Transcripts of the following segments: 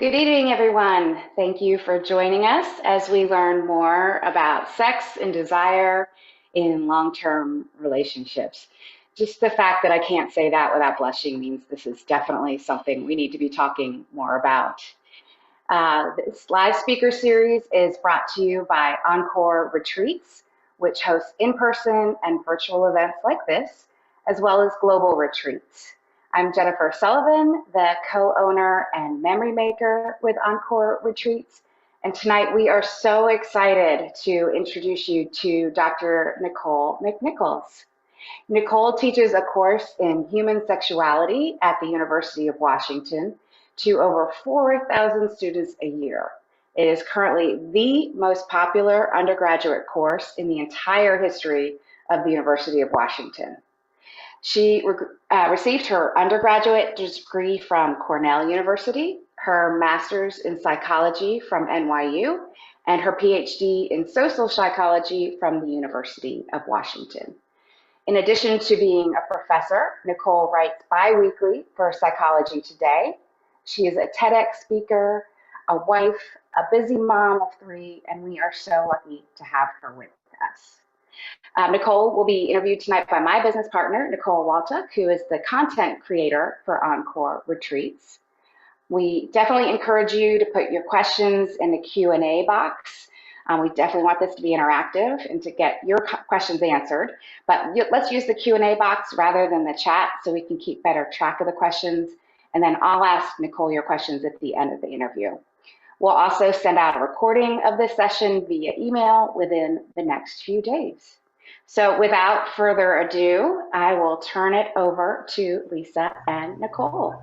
Good evening, everyone. Thank you for joining us as we learn more about sex and desire in long-term relationships. Just the fact that I can't say that without blushing means this is definitely something we need to be talking more about. This live speaker series is brought to you by Encore Retreats, which hosts in-person and virtual events like this, as well as global retreats. I'm Jennifer Sullivan, the co-owner and memory maker with Encore Retreats. And tonight we are so excited to introduce you to Dr. Nicole McNichols. Nicole teaches a course in human sexuality at the University of Washington to over 4,000 students a year. It is currently the most popular undergraduate course in the entire history of the University of Washington. She received her undergraduate degree from Cornell University, her master's in psychology from NYU, and her PhD in social psychology from the University of Washington. In addition to being a professor, Nicole writes bi-weekly for Psychology Today. She is a TEDx speaker, a wife, a busy mom of 3, and we are so lucky to have her with us. Nicole will be interviewed tonight by my business partner, Nicole Waltuck, who is the content creator for Encore Retreats. We definitely encourage you to put your questions in the Q&A box. We definitely want this to be interactive and to get your questions answered, but let's use the Q&A box rather than the chat so we can keep better track of the questions. And then I'll ask Nicole your questions at the end of the interview. We'll also send out a recording of this session via email within the next few days. So without further ado, I will turn it over to Lisa and Nicole.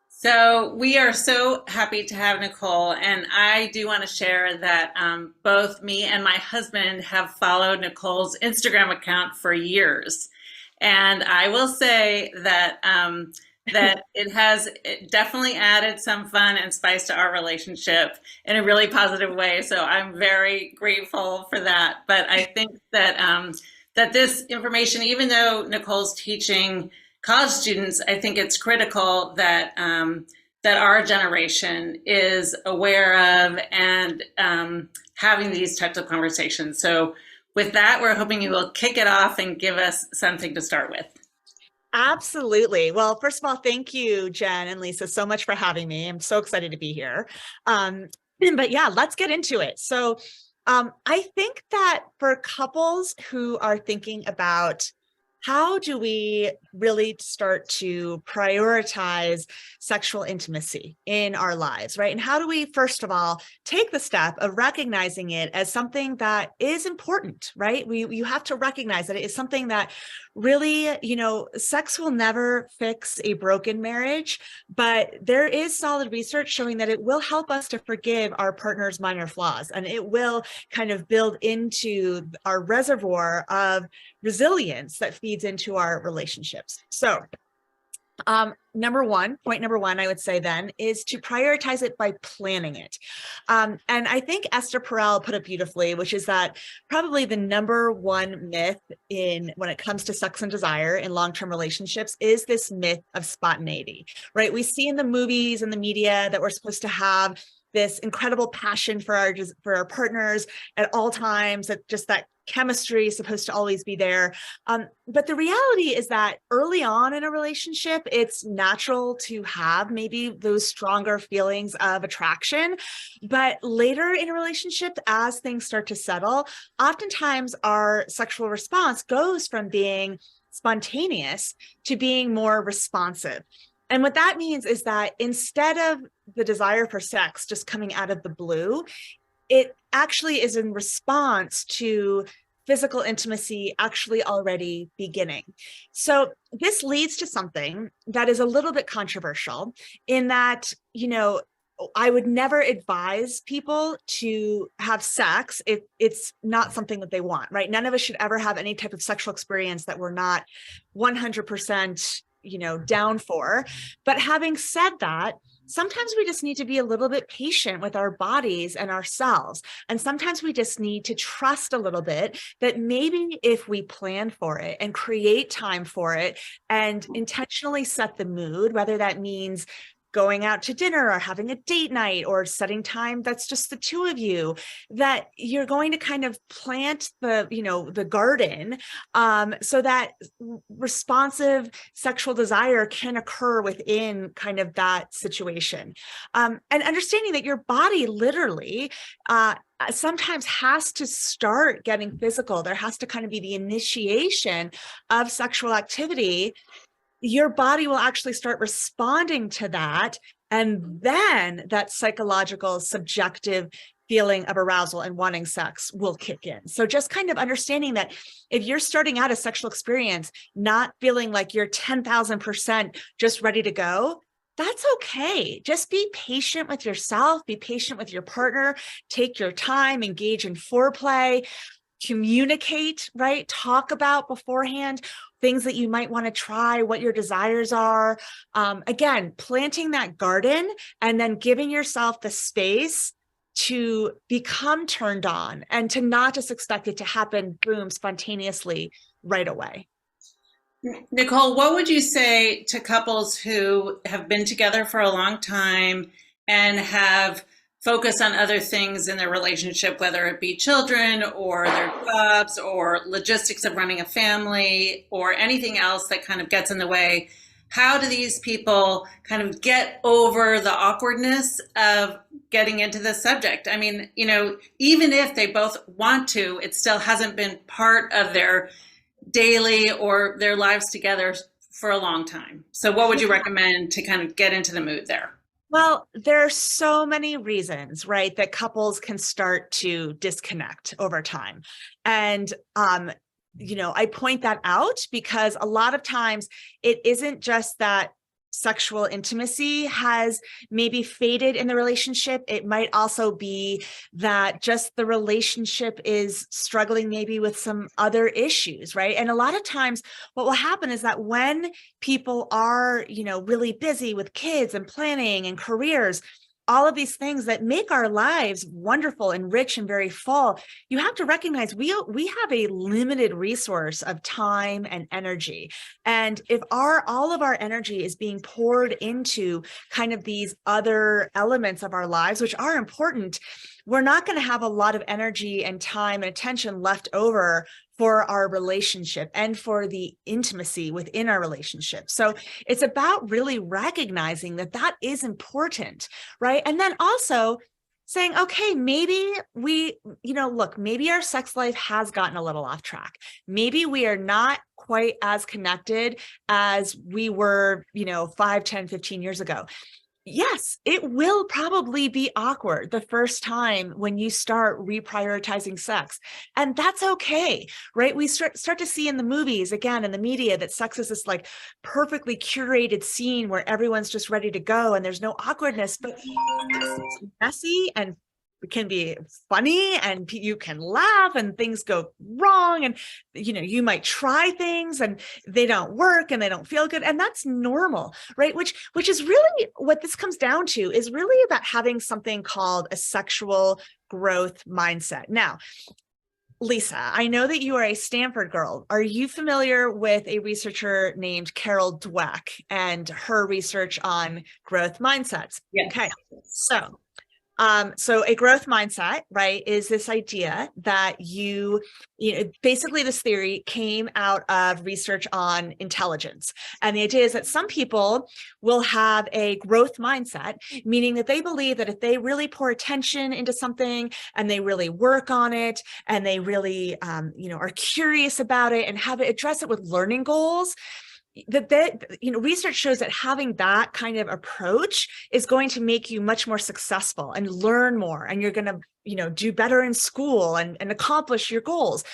So we are so happy to have Nicole, and I do want to share that both me and my husband have followed Nicole's Instagram account for years, and I will say that that it definitely added some fun and spice to our relationship in a really positive way. So I'm very grateful for that. But I think that that this information, even though Nicole's teaching college students, I think it's critical that that our generation is aware of and having these types of conversations. So with that, we're hoping you will kick it off and give us something to start with. Absolutely. Well, first of all, thank you, Jen and Lisa, so much for having me. I'm so excited to be here. But yeah, let's get into it. So I think that for couples who are thinking about how do we really start to prioritize sexual intimacy in our lives, right? And how do we, first of all, take the step of recognizing it as something that is important, right? You have to recognize that it is something that really, sex will never fix a broken marriage, but there is solid research showing that it will help us to forgive our partner's minor flaws, and it will kind of build into our reservoir of resilience that feeds into our relationships. So point number one, I would say then, is to prioritize it by planning it. And I think Esther Perel put it beautifully, which is that probably the number one myth when it comes to sex and desire in long-term relationships is this myth of spontaneity, right? We see in the movies and the media that we're supposed to have this incredible passion for our partners at all times, that chemistry is supposed to always be there. But the reality is that early on in a relationship, it's natural to have maybe those stronger feelings of attraction. But later in a relationship, as things start to settle, oftentimes our sexual response goes from being spontaneous to being more responsive. And what that means is that instead of the desire for sex just coming out of the blue, it actually is in response to physical intimacy actually already beginning. So this leads to something that is a little bit controversial in that, I would never advise people to have sex if it's not something that they want, right? None of us should ever have any type of sexual experience that we're not 100% down for. But having said that, sometimes we just need to be a little bit patient with our bodies and ourselves. And sometimes we just need to trust a little bit that maybe if we plan for it and create time for it and intentionally set the mood, whether that means going out to dinner or having a date night or setting time that's just the two of you, that you're going to kind of plant the, the garden, so that responsive sexual desire can occur within kind of that situation. And understanding that your body literally sometimes has to start getting physical. There has to kind of be the initiation of sexual activity. Your body will actually start responding to that. And then that psychological, subjective feeling of arousal and wanting sex will kick in. So just kind of understanding that if you're starting out a sexual experience, not feeling like you're 10,000% just ready to go, that's okay. Just be patient with yourself, be patient with your partner, take your time, engage in foreplay, communicate, right? Talk about beforehand things that you might want to try, what your desires are. Again, planting that garden and then giving yourself the space to become turned on and to not just expect it to happen, boom, spontaneously right away. Nicole, what would you say to couples who have been together for a long time and have focused on other things in their relationship, whether it be children or their jobs or logistics of running a family or anything else that kind of gets in the way? How do these people kind of get over the awkwardness of getting into this subject? I mean, even if they both want to, it still hasn't been part of their daily or their lives together for a long time. So what would you recommend to kind of get into the mood there? Well, there are so many reasons, right, that couples can start to disconnect over time. And, I point that out because a lot of times it isn't just that sexual intimacy has maybe faded in the relationship. It might also be that just the relationship is struggling maybe with some other issues, right? And a lot of times what will happen is that when people are, really busy with kids and planning and careers, all of these things that make our lives wonderful and rich and very full, you have to recognize we have a limited resource of time and energy. And if all of our energy is being poured into kind of these other elements of our lives, which are important, we're not going to have a lot of energy and time and attention left over for our relationship and for the intimacy within our relationship. So it's about really recognizing that that is important, right? And then also saying, okay, maybe maybe our sex life has gotten a little off track. Maybe we are not quite as connected as we were, 5, 10, 15 years ago. Yes, it will probably be awkward the first time when you start reprioritizing sex. And that's okay, right? We start to see in the movies, again, in the media, that sex is this like perfectly curated scene where everyone's just ready to go and there's no awkwardness, but it's messy and it can be funny and you can laugh and things go wrong. And, you might try things and they don't work and they don't feel good. And that's normal, right? Which is really what this comes down to, is really about having something called a sexual growth mindset. Now, Lisa, I know that you are a Stanford girl. Are you familiar with a researcher named Carol Dweck and her research on growth mindsets? Yes. Okay, so a growth mindset, right, is this idea that basically this theory came out of research on intelligence. And the idea is that some people will have a growth mindset, meaning that they believe that if they really pour attention into something and they really work on it and they really, are curious about it and address it with learning goals, research shows that having that kind of approach is going to make you much more successful and learn more, and you're going to, do better in school and accomplish your goals.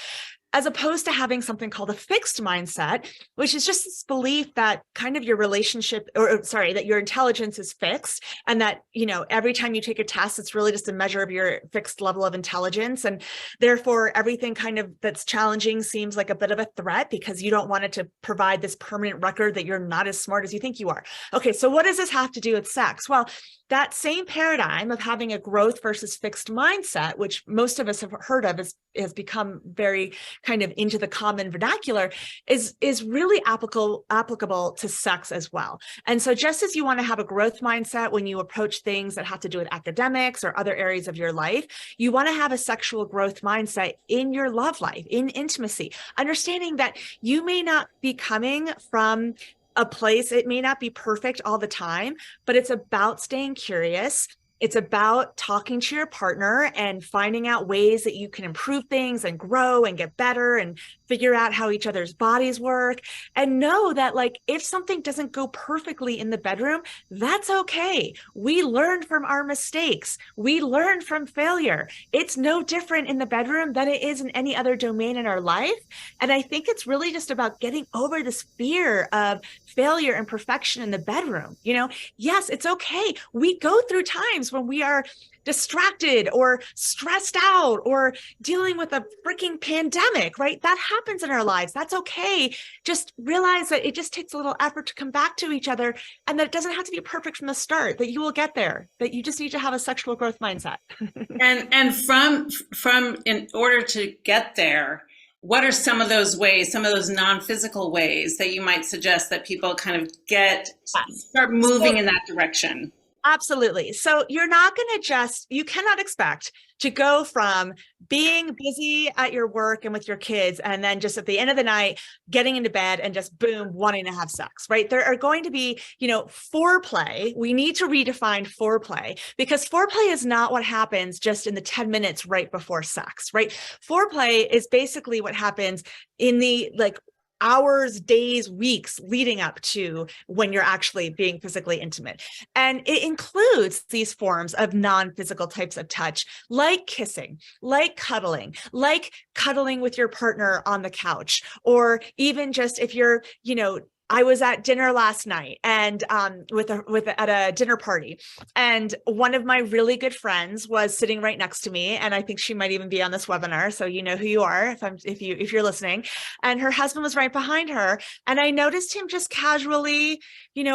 As opposed to having something called a fixed mindset, which is just this belief that kind of your relationship, that your intelligence is fixed, and that, every time you take a test, it's really just a measure of your fixed level of intelligence. And therefore, everything kind of that's challenging seems like a bit of a threat because you don't want it to provide this permanent record that you're not as smart as you think you are. Okay, so what does this have to do with sex? Well, that same paradigm of having a growth versus fixed mindset, which most of us have heard of, has become very kind of into the common vernacular is really applicable to sex as well. And so just as you want to have a growth mindset when you approach things that have to do with academics or other areas of your life, you want to have a sexual growth mindset in your love life, in intimacy, understanding that you may not be coming from a place, it may not be perfect all the time, but it's about staying curious. It's about talking to your partner and finding out ways that you can improve things and grow and get better and figure out how each other's bodies work. And know that, like, if something doesn't go perfectly in the bedroom, that's okay. We learn from our mistakes. We learn from failure. It's no different in the bedroom than it is in any other domain in our life. And I think it's really just about getting over this fear of failure and perfection in the bedroom. You know, yes, it's okay. We go through times when we are distracted or stressed out or dealing with a freaking pandemic, right? That happens in our lives. That's okay. Just realize that it just takes a little effort to come back to each other, and that it doesn't have to be perfect from the start, that you will get there, that you just need to have a sexual growth mindset. And from in order to get there, what are some of those ways, some of those non-physical ways that you might suggest that people kind of start moving in that direction? Absolutely. So you're not going to you cannot expect to go from being busy at your work and with your kids, and then just at the end of the night, getting into bed and just boom, wanting to have sex, right? There are going to be, foreplay. We need to redefine foreplay, because foreplay is not what happens just in the 10 minutes right before sex, right? Foreplay is basically what happens in the hours, days, weeks leading up to when you're actually being physically intimate. And it includes these forms of non-physical types of touch, like kissing, like cuddling with your partner on the couch, or even just if you're, I was at dinner last night and at a dinner party, and one of my really good friends was sitting right next to me, and I think she might even be on this webinar, so you know who you are if you're listening. And her husband was right behind her, and I noticed him just casually,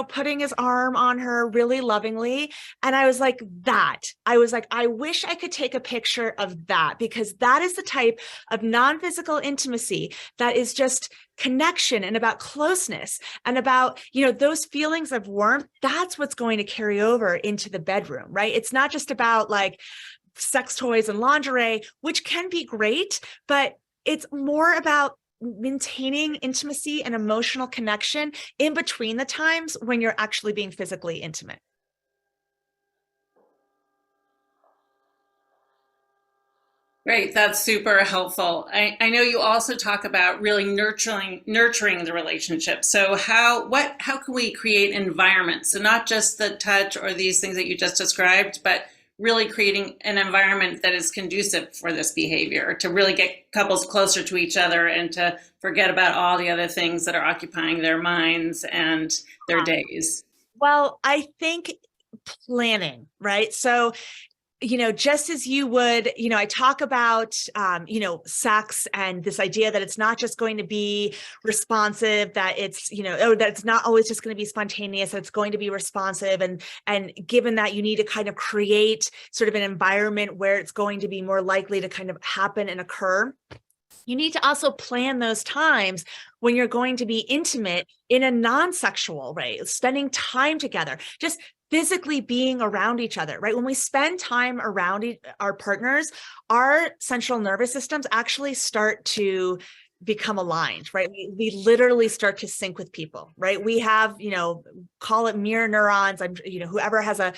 putting his arm on her really lovingly, and I was like, I wish I could take a picture of that, because that is the type of non-physical intimacy that is just connection and about closeness and about, those feelings of warmth. That's what's going to carry over into the bedroom, right? It's not just about sex toys and lingerie, which can be great, but it's more about maintaining intimacy and emotional connection in between the times when you're actually being physically intimate. Great, that's super helpful. I know you also talk about really nurturing the relationship. So how can we create environments? So not just the touch or these things that you just described, but really creating an environment that is conducive for this behavior, to really get couples closer to each other and to forget about all the other things that are occupying their minds and their days. Well, I think planning, right? So just as you would, I talk about, sex and this idea that it's not just going to be responsive, that it's, or that it's not always just going to be spontaneous, that it's going to be responsive. And given that you need to kind of create sort of an environment where it's going to be more likely to kind of happen and occur, you need to also plan those times when you're going to be intimate in a non-sexual way, spending time together, just physically being around each other, right? When we spend time around our partners, our central nervous systems actually start to become aligned, right? We literally start to sync with people, right? We have, call it mirror neurons. Whoever has a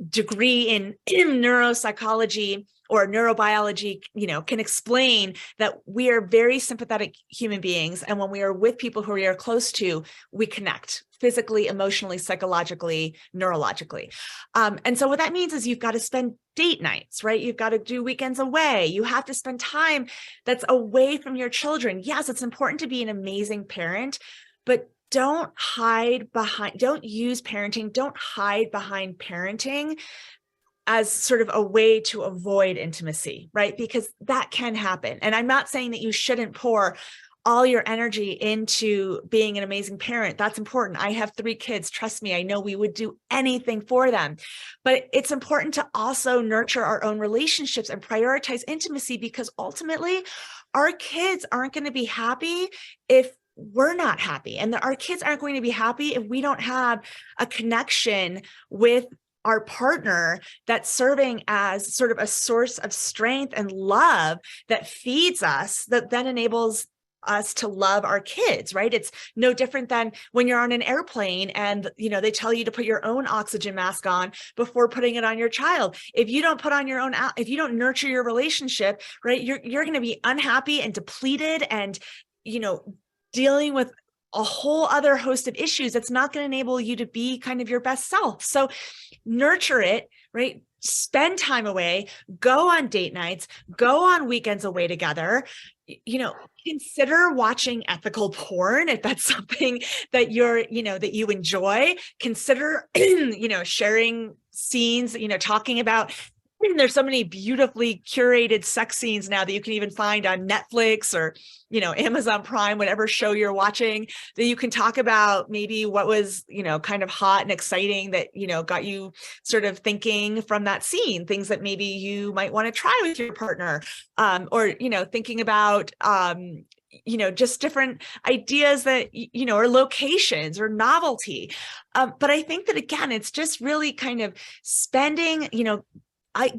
degree in neuropsychology or neurobiology, can explain that we are very sympathetic human beings. And when we are with people who we are close to, we connect physically, emotionally, psychologically, neurologically. And so what that means is you've got to spend date nights, right? You've got to do weekends away. You have to spend time that's away from your children. Yes, it's important to be an amazing parent, but don't hide behind parenting as sort of a way to avoid intimacy, right? Because that can happen. And I'm not saying that you shouldn't pour all your energy into being an amazing parent. That's important. I have 3 kids. Trust me, I know we would do anything for them. But it's important to also nurture our own relationships and prioritize intimacy, because ultimately our kids aren't going to be happy if we're not happy. And our kids aren't going to be happy if we don't have a connection with our partner that's serving as sort of a source of strength and love that feeds us, that then enables us to love our kids, right? It's no different than when you're on an airplane and, they tell you to put your own oxygen mask on before putting it on your child. If you don't put on your own, if you don't nurture your relationship, right, you're going to be unhappy and depleted and, dealing with a whole other host of issues that's not going to enable you to be kind of your best self. So nurture it, right? Spend time away, go on date nights, go on weekends away together, consider watching ethical porn if that's something that that you enjoy. Consider, sharing scenes, talking about, there's so many beautifully curated sex scenes now that you can even find on Netflix or, Amazon Prime, whatever show you're watching, that you can talk about maybe what was, kind of hot and exciting that, got you sort of thinking from that scene, things that maybe you might want to try with your partner, or, thinking about, just different ideas that, or locations or novelty. But I think that, again, it's just really kind of spending,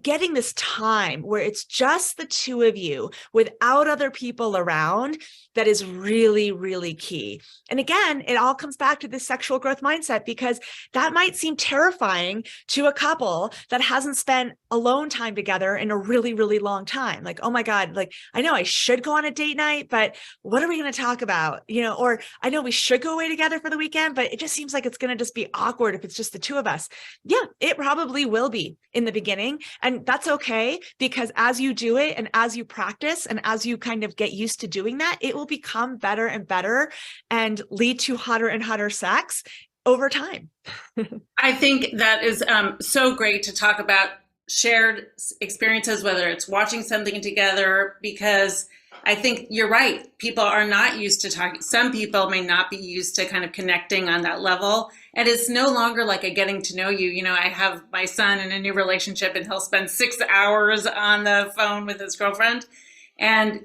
getting this time where it's just the two of you without other people around, that is really, really key. And again, it all comes back to this sexual growth mindset, because that might seem terrifying to a couple that hasn't spent alone time together in a really, really long time. Like, oh my God, like, I know I should go on a date night, but what are we going to talk about? Or I know we should go away together for the weekend, but it just seems like it's going to just be awkward if it's just the two of us. Yeah, it probably will be in the beginning. And that's okay, because as you do it and as you practice and as you kind of get used to doing that, it will become better and better and lead to hotter and hotter sex over time. I think that is so great to talk about shared experiences, whether it's watching something together, because I think you're right. People are not used to talking. Some people may not be used to kind of connecting on that level. And it's no longer like a getting to know you. I have my son in a new relationship and he'll spend 6 hours on the phone with his girlfriend. And,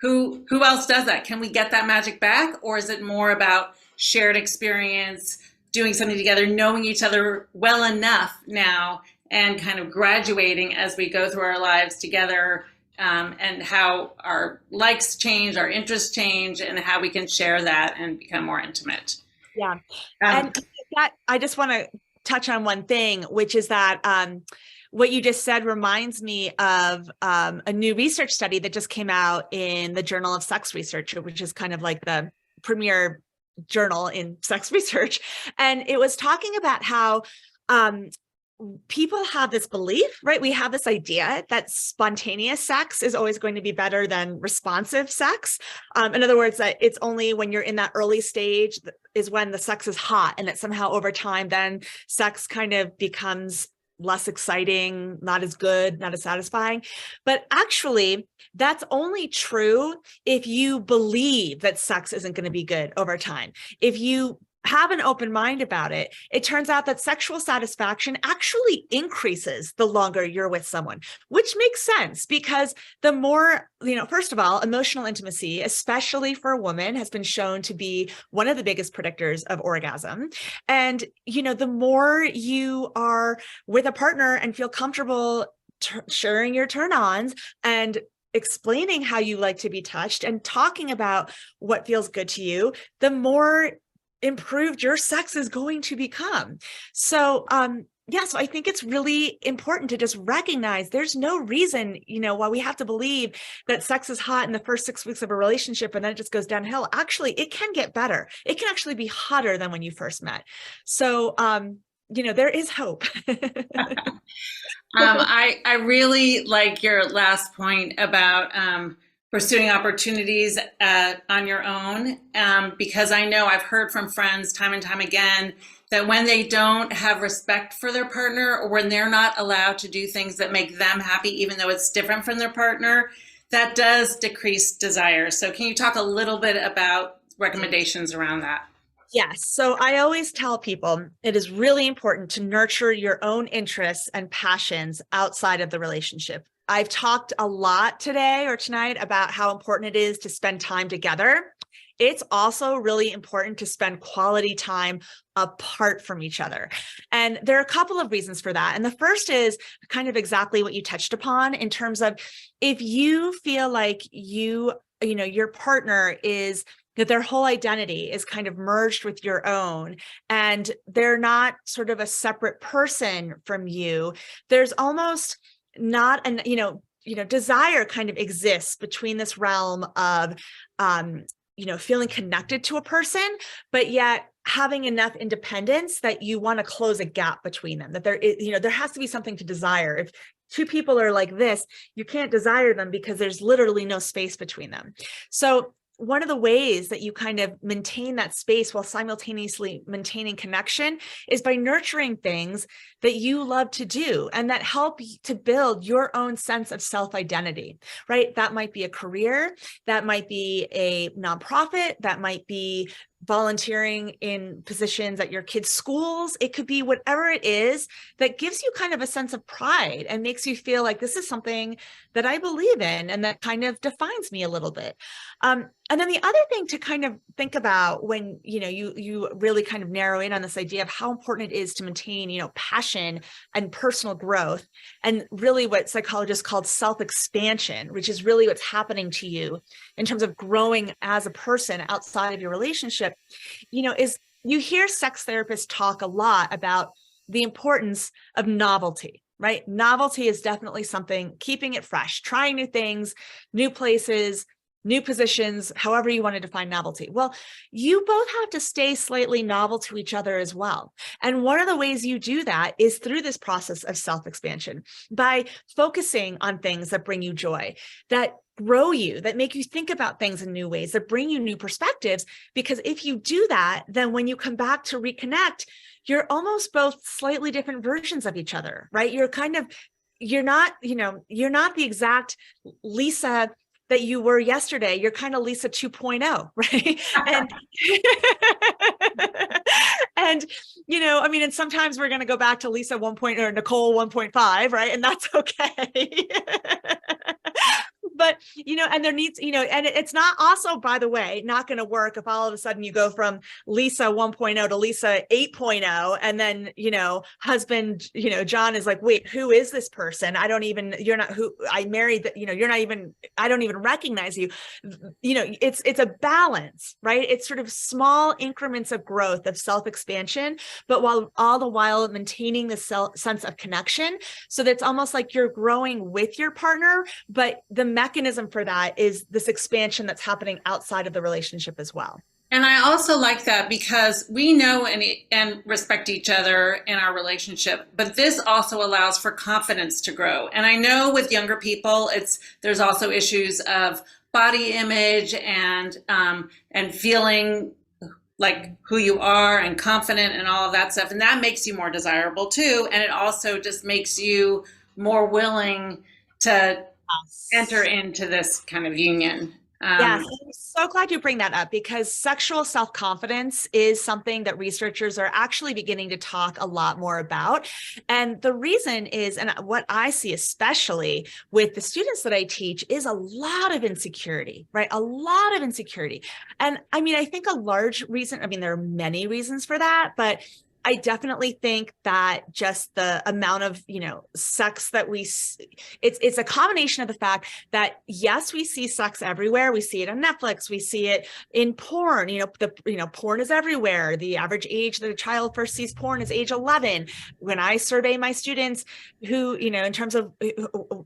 who else does that? Can we get that magic back? Or is it more about shared experience, doing something together, knowing each other well enough now, and kind of graduating as we go through our lives together, and how our likes change, our interests change, and how we can share that and become more intimate. Yeah. And that, I just want to touch on one thing, which is that what you just said reminds me of a new research study that just came out in the Journal of Sex Research, which is kind of like the premier journal in sex research. And it was talking about how people have this belief, right? We have this idea that spontaneous sex is always going to be better than responsive sex. In other words, that it's only when you're in that early stage is when the sex is hot, and that somehow over time, then sex kind of becomes less exciting, not as good, not as satisfying. But actually, that's only true if you believe that sex isn't going to be good over time. If you have an open mind about it, it turns out that sexual satisfaction actually increases the longer you're with someone, which makes sense, because the more, first of all, emotional intimacy, especially for a woman, has been shown to be one of the biggest predictors of orgasm. And, the more you are with a partner and feel comfortable sharing your turn-ons and explaining how you like to be touched and talking about what feels good to you, the more improved your sex is going to become. So, so I think it's really important to just recognize there's no reason, why we have to believe that sex is hot in the first 6 weeks of a relationship and then it just goes downhill. Actually, it can get better. It can actually be hotter than when you first met. So, there is hope. I really like your last point about pursuing opportunities on your own, because I know I've heard from friends time and time again that when they don't have respect for their partner, or when they're not allowed to do things that make them happy, even though it's different from their partner, that does decrease desire. So can you talk a little bit about recommendations around that? Yes. So I always tell people it is really important to nurture your own interests and passions outside of the relationship. I've talked a lot today or tonight about how important it is to spend time together. It's also really important to spend quality time apart from each other. And there are a couple of reasons for that. And the first is kind of exactly what you touched upon in terms of if you feel like your partner is that their whole identity is kind of merged with your own and they're not sort of a separate person from you, there's almost not an, desire kind of exists between this realm of, feeling connected to a person, but yet having enough independence that you want to close a gap between them, that there is, there has to be something to desire. If two people are like this, you can't desire them because there's literally no space between them. So one of the ways that you kind of maintain that space while simultaneously maintaining connection is by nurturing things that you love to do and that help to build your own sense of self-identity, right? That might be a career, that might be a nonprofit, that might be volunteering in positions at your kids' schools. It could be whatever it is that gives you kind of a sense of pride and makes you feel like this is something that I believe in and that kind of defines me a little bit. And then the other thing to kind of think about when, you really kind of narrow in on this idea of how important it is to maintain, passion and personal growth, and really what psychologists call self-expansion, which is really what's happening to you in terms of growing as a person outside of your relationship, is you hear sex therapists talk a lot about the importance of novelty. Right? Novelty is definitely something, keeping it fresh, trying new things, new places, new positions, however you want to define novelty. Well, you both have to stay slightly novel to each other as well. And one of the ways you do that is through this process of self-expansion, by focusing on things that bring you joy, that grow you, that make you think about things in new ways, that bring you new perspectives. Because if you do that, then when you come back to reconnect, you're almost both slightly different versions of each other, right? You're not the exact Lisa that you were yesterday. You're kind of Lisa 2.0, right? And and sometimes we're going to go back to Lisa 1.0 or Nicole 1.5, right? And that's okay. But, and there needs, and it's not also, by the way, not going to work if all of a sudden you go from Lisa 1.0 to Lisa 8.0. And then, husband, John is like, wait, who is this person? You're not who I married that, you're not even, I don't even recognize you. It's a balance, right? It's sort of small increments of growth, of self-expansion, but all the while maintaining the sense of connection. So that's almost like you're growing with your partner, but the mechanism for that is this expansion that's happening outside of the relationship as well. And I also like that because we know and respect each other in our relationship, but this also allows for confidence to grow. And I know with younger people, there's also issues of body image and feeling like who you are and confident and all of that stuff. And that makes you more desirable too. And it also just makes you more willing to enter into this kind of union. Yes, I'm so glad you bring that up because sexual self-confidence is something that researchers are actually beginning to talk a lot more about. And the reason is, and what I see especially with the students that I teach, is a lot of insecurity, right? A lot of insecurity. And I think a large reason, there are many reasons for that, but I definitely think that just the amount of, sex that it's a combination of the fact that, yes, we see sex everywhere. We see it on Netflix. We see it in porn. Porn is everywhere. The average age that a child first sees porn is age 11. When I survey my students who, in terms of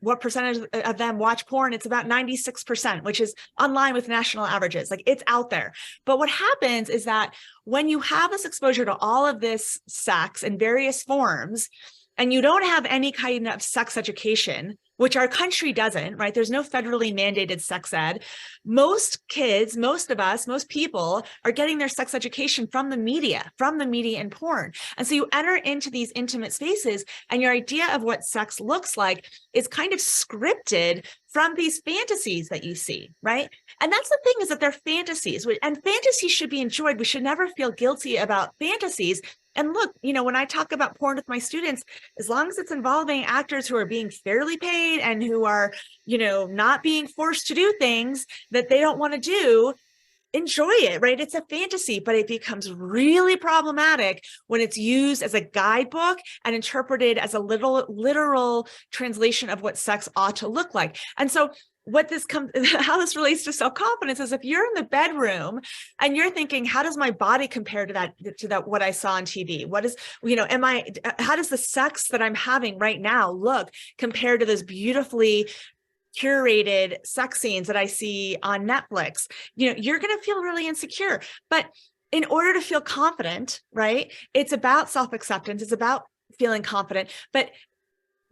what percentage of them watch porn, it's about 96%, which is in line with national averages. Like, it's out there. But what happens is that when you have this exposure to all of this sex in various forms, and you don't have any kind of sex education, which our country doesn't, right? There's no federally mandated sex ed. Most kids, most of us, most people are getting their sex education from the media and porn. And so you enter into these intimate spaces and your idea of what sex looks like is kind of scripted from these fantasies that you see, right? And that's the thing, is that they're fantasies, and fantasies should be enjoyed. We should never feel guilty about fantasies, And look, when I talk about porn with my students, as long as it's involving actors who are being fairly paid and who are, not being forced to do things that they don't want to do, enjoy it, right? It's a fantasy, but it becomes really problematic when it's used as a guidebook and interpreted as a literal translation of what sex ought to look like. And so how this relates to self-confidence is if you're in the bedroom and you're thinking, how does my body compare to that what I saw on TV? What is, how does the sex that I'm having right now look compared to those beautifully curated sex scenes that I see on Netflix? You're going to feel really insecure. But in order to feel confident, right, it's about self-acceptance, it's about feeling confident, but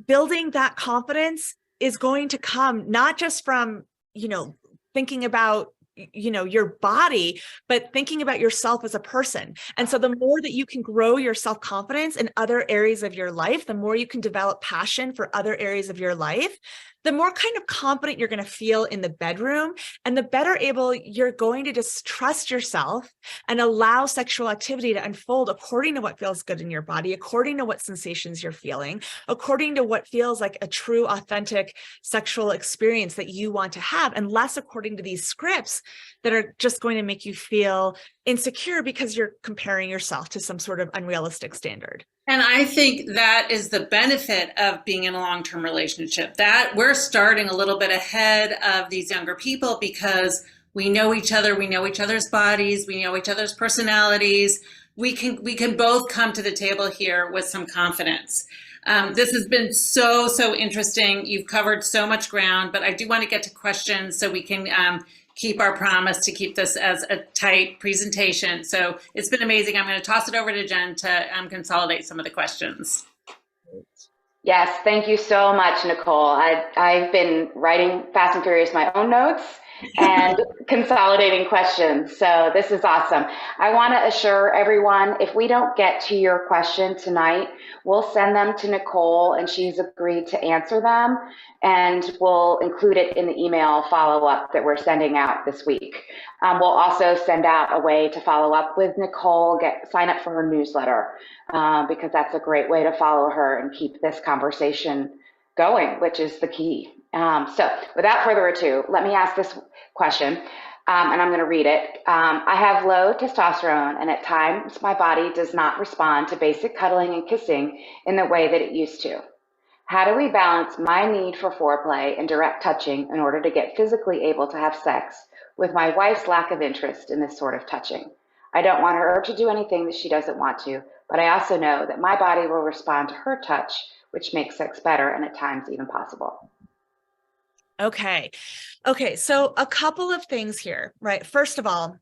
building that confidence is going to come not just from, thinking about your body, but thinking about yourself as a person. And so the more that you can grow your self-confidence in other areas of your life, the more you can develop passion for other areas of your life, the more kind of confident you're going to feel in the bedroom, and the better able you're going to just trust yourself and allow sexual activity to unfold according to what feels good in your body, according to what sensations you're feeling, according to what feels like a true, authentic sexual experience that you want to have, and less according to these scripts that are just going to make you feel insecure because you're comparing yourself to some sort of unrealistic standard. And I think that is the benefit of being in a long-term relationship, that we're starting a little bit ahead of these younger people because we know each other, we know each other's bodies, we know each other's personalities. We can both come to the table here with some confidence. This has been so interesting. You've covered so much ground, but I do want to get to questions so we can keep our promise to keep this as a tight presentation. So it's been amazing. I'm going to toss it over to Jen to consolidate some of the questions. Yes, thank you so much, Nicole. I've been writing fast and furious my own notes and consolidating questions. So this is awesome. I want to assure everyone, if we don't get to your question tonight, we'll send them to Nicole and she's agreed to answer them. And we'll include it in the email follow-up that we're sending out this week. We'll also send out a way to follow up with Nicole, sign up for her newsletter, because that's a great way to follow her and keep this conversation going, which is the key. So without further ado, let me ask this question, and I'm going to read it. I have low testosterone, and at times my body does not respond to basic cuddling and kissing in the way that it used to. How do we balance my need for foreplay and direct touching in order to get physically able to have sex with my wife's lack of interest in this sort of touching? I don't want her to do anything that she doesn't want to, but I also know that my body will respond to her touch, which makes sex better and at times even possible. Okay. So a couple of things here, right? First of all,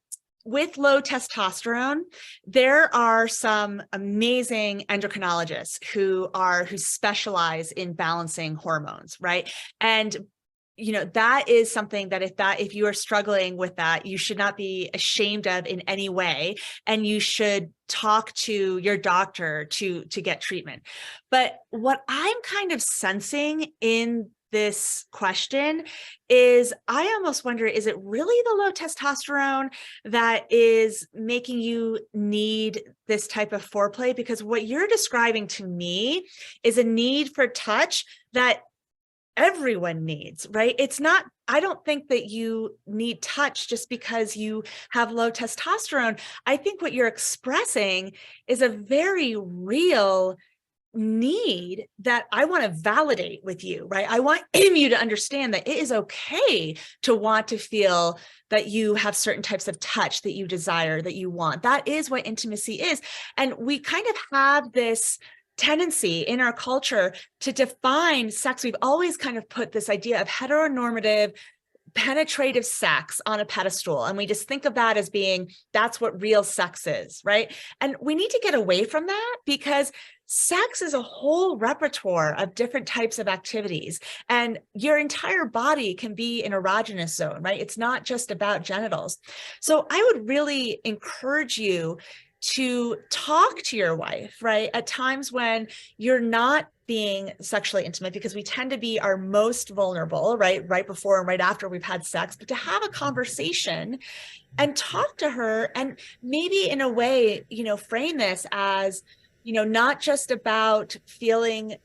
with low testosterone, there are some amazing endocrinologists who specialize in balancing hormones, right? And that is something that if you are struggling with that, you should not be ashamed of in any way, and you should talk to your doctor to get treatment. But what I'm kind of sensing in this question is, I almost wonder, is it really the low testosterone that is making you need this type of foreplay? Because what you're describing to me is a need for touch that everyone needs, right? It's not, I don't think that you need touch just because you have low testosterone. I think what you're expressing is a very real need that I want to validate with you, right? I want you to understand that it is okay to want to feel that you have certain types of touch that you desire, that you want. That is what intimacy is. And we kind of have this tendency in our culture to define sex. We've always kind of put this idea of heteronormative, penetrative sex on a pedestal. And we just think of that as being, that's what real sex is, right? And we need to get away from that, because sex is a whole repertoire of different types of activities, and your entire body can be an erogenous zone, right? It's not just about genitals. So I would really encourage you to talk to your wife, right? At times when you're not being sexually intimate, because we tend to be our most vulnerable, right? Right before and right after we've had sex, but to have a conversation and talk to her and maybe in a way, frame this as, not just about feeling,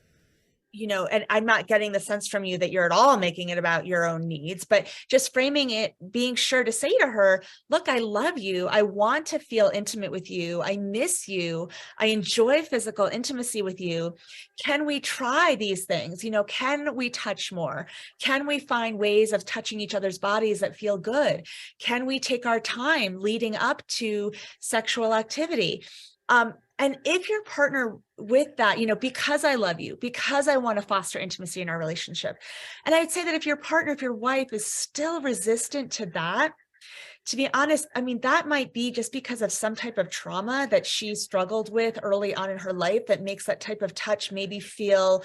and I'm not getting the sense from you that you're at all making it about your own needs, but just framing it, being sure to say to her, look, I love you. I want to feel intimate with you. I miss you. I enjoy physical intimacy with you. Can we try these things? Can we touch more? Can we find ways of touching each other's bodies that feel good? Can we take our time leading up to sexual activity? And if your partner with that, because I love you, because I want to foster intimacy in our relationship. And I'd say that if your partner, if your wife is still resistant to that, to be honest, I mean, that might be just because of some type of trauma that she struggled with early on in her life that makes that type of touch maybe feel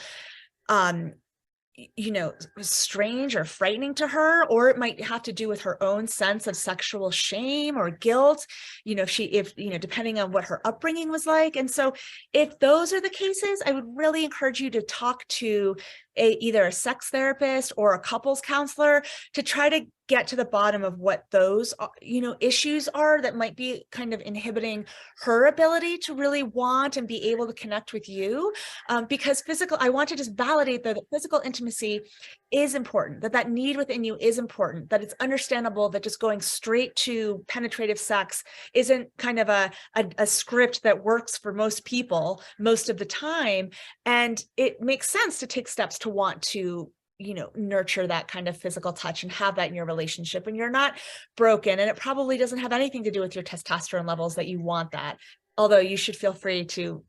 strange or frightening to her, or it might have to do with her own sense of sexual shame or guilt, depending on what her upbringing was like. And so if those are the cases, I would really encourage you to talk to either a sex therapist or a couples counselor to try to get to the bottom of what those, issues are that might be kind of inhibiting her ability to really want and be able to connect with you. Because I want to just validate that physical intimacy is important, that need within you is important, that it's understandable that just going straight to penetrative sex isn't kind of a script that works for most people most of the time. And it makes sense to take steps to want to nurture that kind of physical touch and have that in your relationship. And you're not broken, and it probably doesn't have anything to do with your testosterone levels that you want that, although you should feel free to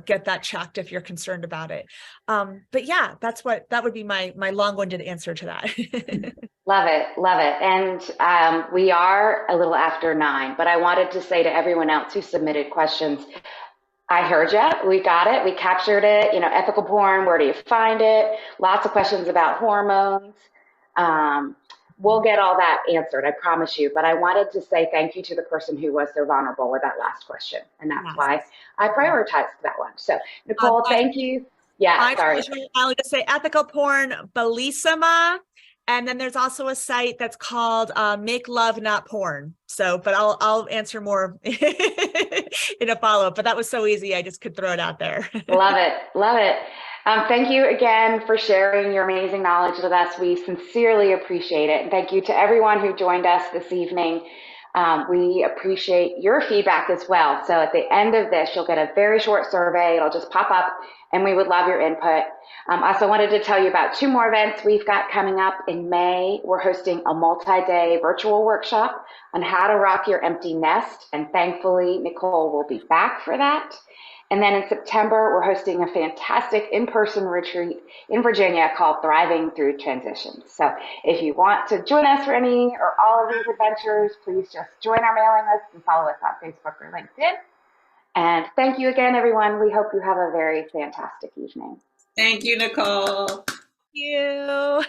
get that checked if you're concerned about it. But yeah, that would be my long-winded answer to that. Love it. Love it. And we are a little after 9, but I wanted to say to everyone else who submitted questions, I heard you. We got it. We captured it. Ethical porn, where do you find it? Lots of questions about hormones. We'll get all that answered, I promise you. But I wanted to say thank you to the person who was so vulnerable with that last question. And that's why I prioritized that one. So, Nicole, thank you. Yeah, sorry. I'll just say ethical porn, Bellissima. And then there's also a site that's called Make Love Not Porn. So, but I'll answer more in a follow-up. But that was so easy, I just could throw it out there. Love it. Love it. Thank you again for sharing your amazing knowledge with us. We sincerely appreciate it. And thank you to everyone who joined us this evening. We appreciate your feedback as well. So at the end of this, you'll get a very short survey. It'll just pop up, and we would love your input. I also wanted to tell you about 2 more events we've got coming up in May. We're hosting a multi-day virtual workshop on how to rock your empty nest. And thankfully, Nicole will be back for that. And then in September, we're hosting a fantastic in-person retreat in Virginia called Thriving Through Transitions. So if you want to join us for any or all of these adventures, please just join our mailing list and follow us on Facebook or LinkedIn. And thank you again, everyone. We hope you have a very fantastic evening. Thank you, Nicole. Thank you.